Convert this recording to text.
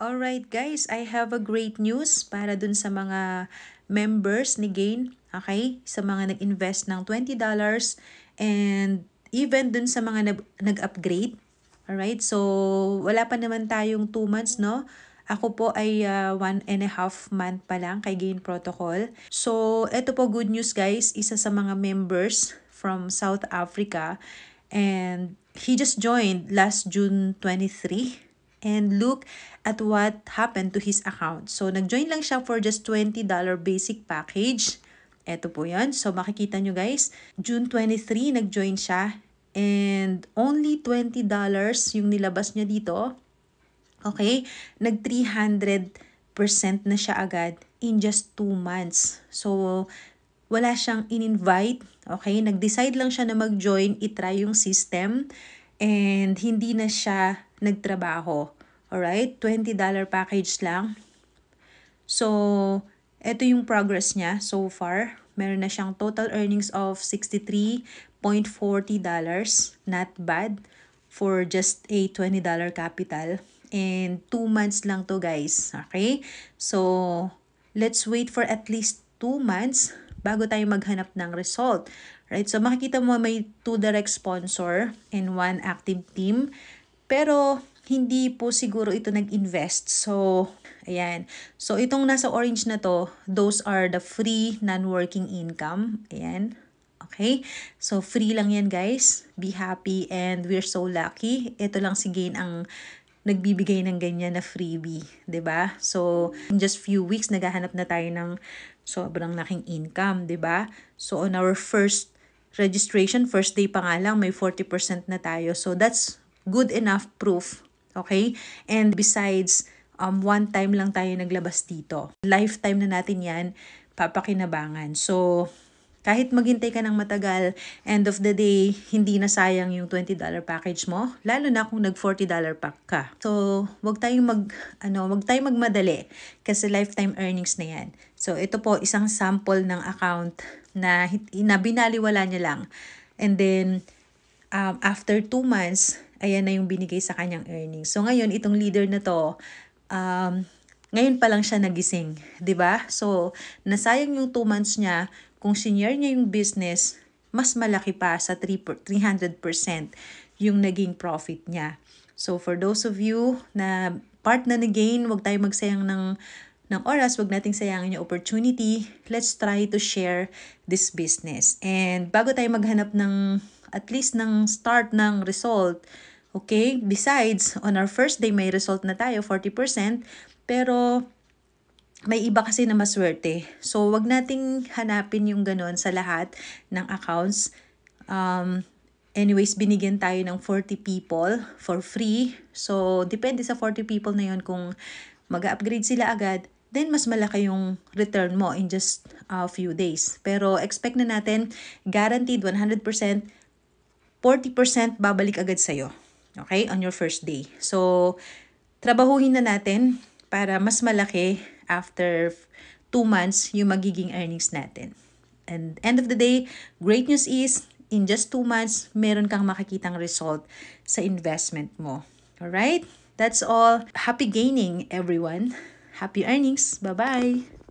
Alright guys, I have a great news para dun sa mga members ni Gain, okay? Sa mga nag-invest ng $20 and even dun sa mga nag-upgrade. Alright, so wala pa naman tayong 2 months, no? Ako po ay 1.5 month pa lang kay Gain Protocol. So, eto po good news guys, isa sa mga members from South Africa and he just joined last June 23. And look at what happened to his account. So, nag-join lang siya for just $20 basic package. Ito po yan. So, makikita nyo guys, June 23, nag-join siya. And only $20 yung nilabas niya dito. Okay? Nag-300% na siya agad in just 2 months. So, wala siyang in-invite. Okay? Nag-decide lang siya na mag-join, itry yung system. And hindi na siya nagtrabaho. Alright? $20 package lang. So, ito yung progress niya so far. Meron na siyang total earnings of $63.40. Not bad for just a $20 capital. And 2 months lang to guys. Okay? So, let's wait for at least 2 months bago tayo maghanap ng result. Right? So, makikita mo may 2 direct sponsor and 1 active team. Pero, hindi po siguro ito nag-invest. So, ayan. So, itong nasa orange na to, those are the free non-working income. Ayan. Okay? So, free lang yan guys. Be happy and we're so lucky. Ito lang si Gain ang nagbibigay ng ganyan na freebie, 'di ba? So, in just few weeks naghahanap na tayo ng sobrang laking income, 'di ba? So, on our first registration, first day pa nga lang may 40% na tayo. So, that's good enough proof, okay? And besides, one time lang tayo naglabas dito. Lifetime na natin 'yan papakinabangan. So, kahit maghintay ka ng matagal, end of the day, hindi na sayang yung $20 package mo, lalo na kung nag $40 pack ka. So, wag tayong magmadali kasi lifetime earnings na 'yan. So, ito po isang sample ng account na binaliwala niya lang. And then after 2 months, ayan na yung binigay sa kanyang earnings. So, ngayon itong leader na to, ngayon pa lang siya nagising, 'di ba? So, nasayang yung 2 months niya. Kung senior niya yung business, mas malaki pa sa 300% yung naging profit niya. So, for those of you na part na Gain, wag tayo magsayang ng oras, wag nating sayangin yung opportunity. Let's try to share this business. And bago tayo maghanap ng, at least ng start ng result, okay? Besides, on our first day, may result na tayo, 40%, pero may iba kasi na maswerte. So, wag nating hanapin yung ganon sa lahat ng accounts. Anyways, binigyan tayo ng 40 people for free. So, depende sa 40 people na yun kung mag-upgrade sila agad, then mas malaki yung return mo in just a few days. Pero expect na natin, guaranteed 100%, 40% babalik agad sa'yo. Okay? On your first day. So, trabahuhin na natin para mas malaki after 2 months yung magiging earnings natin. And end of the day, great news is, in just 2 months, meron kang makikitang result sa investment mo. Alright? That's all. Happy gaining, everyone. Happy earnings. Bye-bye.